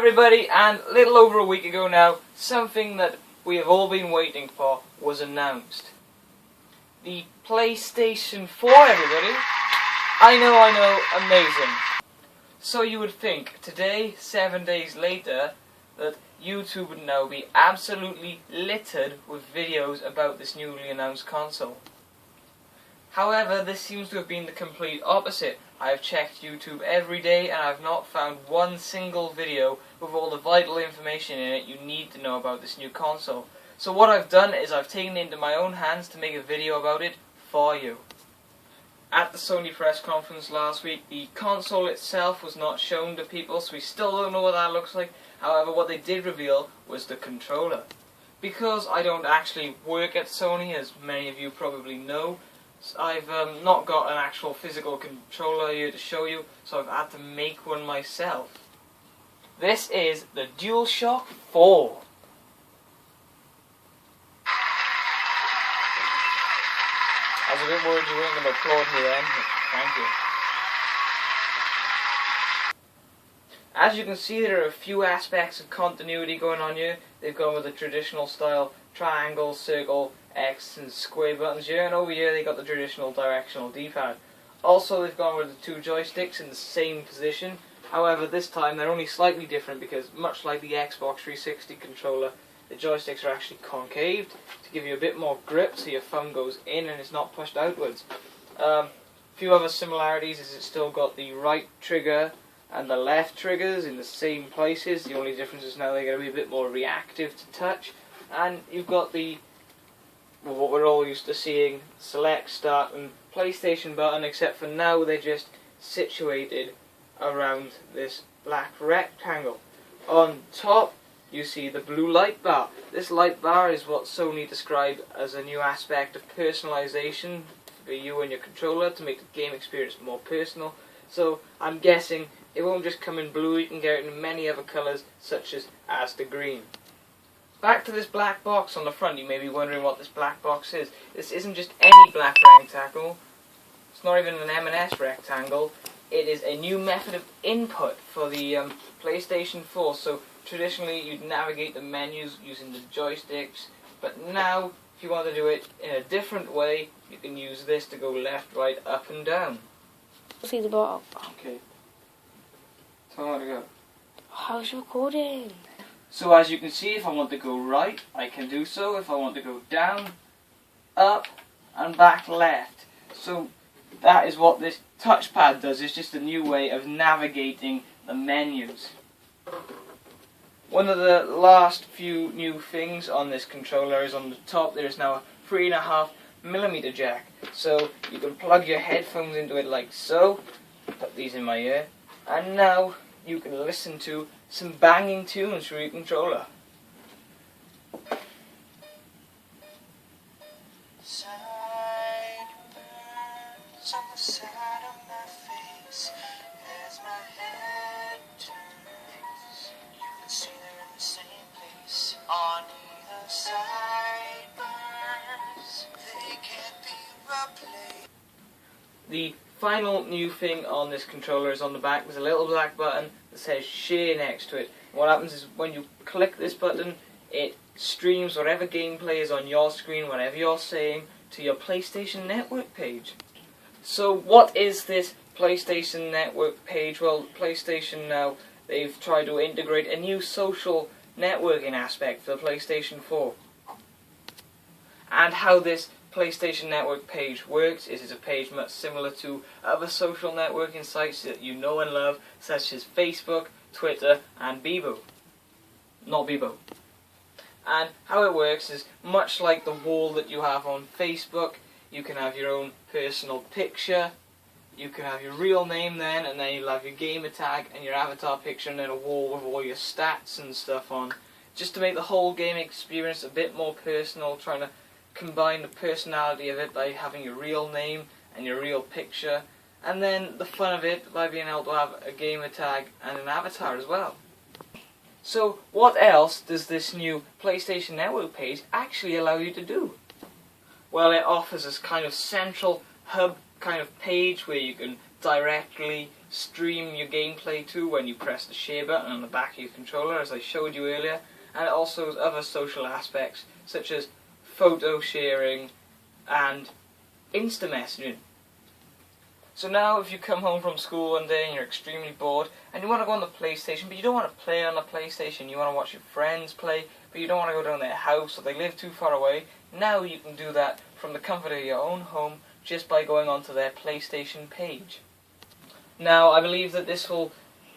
everybody, and a little over a week ago now, something that we have all been waiting for was announced. The PlayStation 4, everybody. I know, amazing. So you would think, today, 7 days later, that YouTube would now be absolutely littered with videos about this newly announced console. However, this seems to have been the complete opposite. I have checked YouTube every day and I have not found one single video with all the vital information in it you need to know about this new console. So what I've done is I've taken it into my own hands to make a video about it for you. At the Sony press conference last week, the console itself was not shown to people, so we still don't know what that looks like. However, what they did reveal was the controller. Because I don't actually work at Sony, as many of you probably know, I've not got an actual physical controller here to show you, so I've had to make one myself. This is the DualShock 4. I was a bit worried you weren't going to applaud me then. Thank you. As you can see, there are a few aspects of continuity going on here. They've gone with the traditional style triangle, circle, X and square buttons here, and over here they got the traditional directional D-pad. Also, they've gone with the two joysticks in the same position. However, this time they're only slightly different because, much like the Xbox 360 controller, the joysticks are actually concaved to give you a bit more grip so your thumb goes in and it's not pushed outwards. A few other similarities is it's still got the right trigger and the left triggers in the same places. The only difference is now they're going to be a bit more reactive to touch. And you've got the, well, what we're all used to seeing, select, start and PlayStation button, except for now they're just situated around this black rectangle. On top you see the blue light bar. This light bar is what Sony described as a new aspect of personalization for you and your controller to make the game experience more personal. So I'm guessing it won't just come in blue, you can get it in many other colours such as the green. Back to this black box on the front, you may be wondering what this black box is. This isn't just any black rectangle, it's not even an M&S rectangle, it is a new method of input for the PlayStation 4. So traditionally you'd navigate the menus using the joysticks, but now if you want to do it in a different way, you can use this to go left, right, up and down. See the bottom. Okay. Tell me where to go. How's recording? So as you can see, if I want to go right, I can do so. If I want to go down, up, and back left. So that is what this touchpad does. It's just a new way of navigating the menus. One of the last few new things on this controller is on the top there is now a 3.5mm jack. So you can plug your headphones into it like so. Put these in my ear. And now you can listen to some banging tunes through your controller. Sideburns on the side of my face as my head turns. You can see they're in the same place on either side. They can't be replaced. The final new thing on this controller is on the back. There's a little black button that says share next to it. What happens is when you click this button, it streams whatever gameplay is on your screen, whatever you're saying, to your PlayStation Network page. So what is this PlayStation Network page? Well, PlayStation now, they've tried to integrate a new social networking aspect for the PlayStation 4. And how this PlayStation Network page works is it's a page much similar to other social networking sites that you know and love, such as Facebook, Twitter and Bebo. Not Bebo. And how it works is much like the wall that you have on Facebook. You can have your own personal picture, you can have your real name then, and then you'll have your gamer tag and your avatar picture, and then a wall with all your stats and stuff on, just to make the whole game experience a bit more personal, trying to combine the personality of it by having your real name and your real picture, and then the fun of it by being able to have a gamer tag and an avatar as well. So what else does this new PlayStation Network page actually allow you to do? Well, it offers this kind of central hub kind of page where you can directly stream your gameplay to when you press the share button on the back of your controller, as I showed you earlier, and it also has other social aspects such as photo sharing and Insta messaging. So now if you come home from school one day and you're extremely bored and you want to go on the PlayStation, but you don't want to play on the PlayStation, you want to watch your friends play, but you don't want to go down their house or they live too far away, now you can do that from the comfort of your own home just by going onto their PlayStation page. Now I believe that this will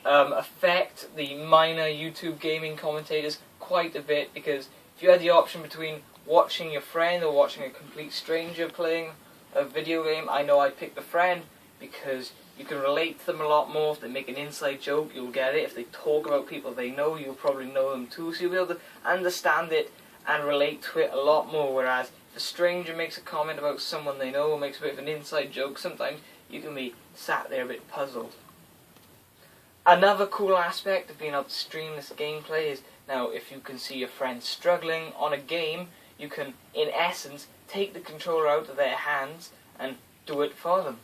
affect the minor YouTube gaming commentators quite a bit, because if you had the option between watching your friend or watching a complete stranger playing a video game, I know I'd pick the friend, because you can relate to them a lot more. If they make an inside joke, you'll get it. If they talk about people they know, you'll probably know them too, so you'll be able to understand it and relate to it a lot more. Whereas if a stranger makes a comment about someone they know or makes a bit of an inside joke, sometimes you can be sat there a bit puzzled. Another cool aspect of being able to stream this gameplay is, now if you can see your friend struggling on a game, you can, in essence, take the controller out of their hands and do it for them.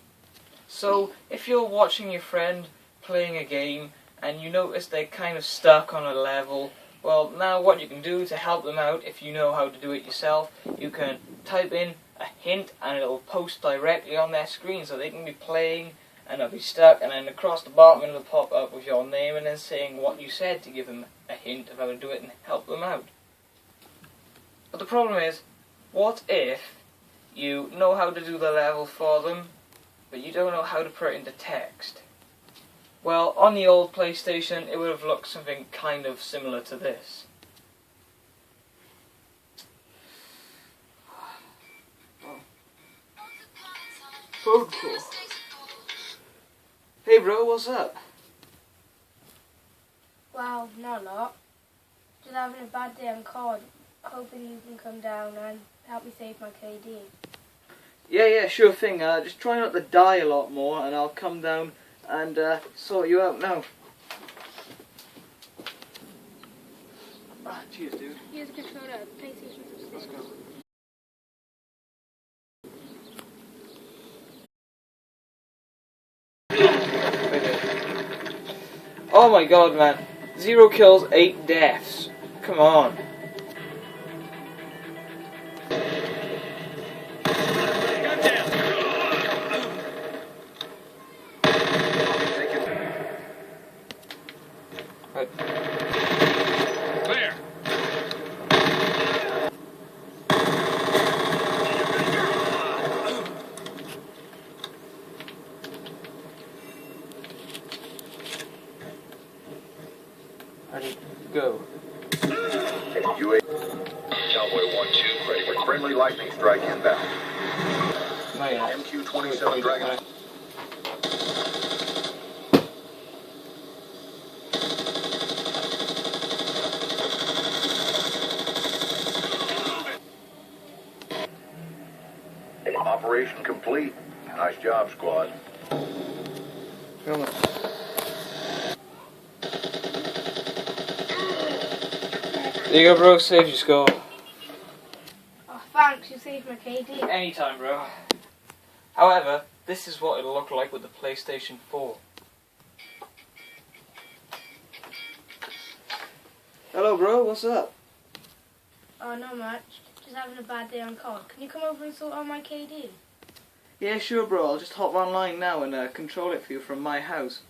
So, if you're watching your friend playing a game and you notice they're kind of stuck on a level, well, now what you can do to help them out, if you know how to do it yourself, you can type in a hint and it'll post directly on their screen, so they can be playing and they'll be stuck, and then across the bottom it'll pop up with your name and then saying what you said to give them a hint of how to do it and help them out. But the problem is, what if you know how to do the level for them, but you don't know how to put it into text? Well, on the old PlayStation, it would have looked something kind of similar to this. Oh, cool. Hey bro, what's up? Wow, not a lot. Just having a bad day on COD. Hoping you can come down and help me save my KD. Yeah, sure thing. Just try not to die a lot more, and I'll come down and sort you out now. Ah, cheers, dude. Here's a controller, PlayStation 6. Let's go. Oh my god, man. 0 kills, 8 deaths. Come on. Clear. Ready, go. UA Cowboy 1-2, ready for friendly lightning strike inbound. No, yeah. MQ-27 Dragon. Operation complete. Nice job, squad. Film it. There you go, bro. Save your score. Oh, thanks, you saved my KD. Anytime, bro. However, this is what it'll look like with the PlayStation 4. Hello, bro. What's up? Oh, not much. Just having a bad day on COD. Can you come over and sort out my KD? Yeah, sure, bro. I'll just hop online now and control it for you from my house.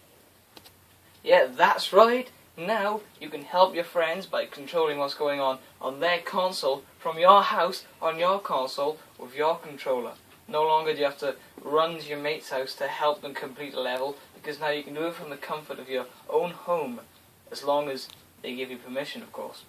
Yeah, that's right. Now you can help your friends by controlling what's going on their console from your house on your console with your controller. No longer do you have to run to your mate's house to help them complete a level, because now you can do it from the comfort of your own home, as long as they give you permission, of course.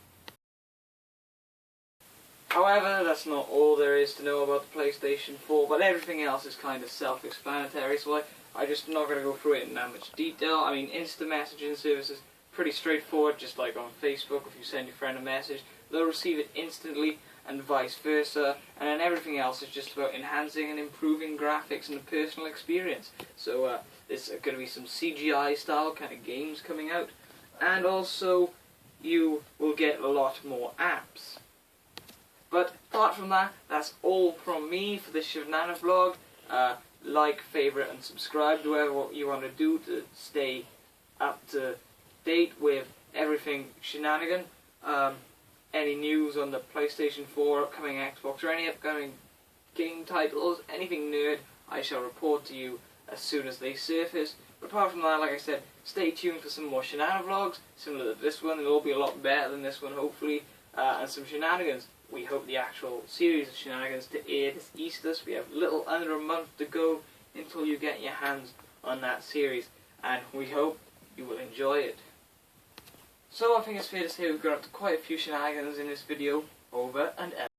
However, that's not all there is to know about the PlayStation 4, but everything else is kind of self-explanatory, so I'm just not going to go through it in that much detail. I mean, instant messaging services, pretty straightforward, just like on Facebook. If you send your friend a message, they'll receive it instantly, and vice versa, and then everything else is just about enhancing and improving graphics and the personal experience. So there's going to be some CGI style kind of games coming out, and also you will get a lot more apps. But apart from that, that's all from me for this ShenaniVlog. like, favourite and subscribe to whatever you want to do to stay up to date with everything shenanigan. Any news on the PlayStation 4, upcoming Xbox, or any upcoming game titles, anything nerd, I shall report to you as soon as they surface. But apart from that, like I said, stay tuned for some more ShenaniVlogs, similar to this one. They'll all be a lot better than this one, hopefully, and some shenanigans. We hope the actual series of shenanigans to air this Easter, so we have little under a month to go until you get your hands on that series, and we hope you will enjoy it. So I think it's fair to say we've got up to quite a few shenanigans in this video, over and out.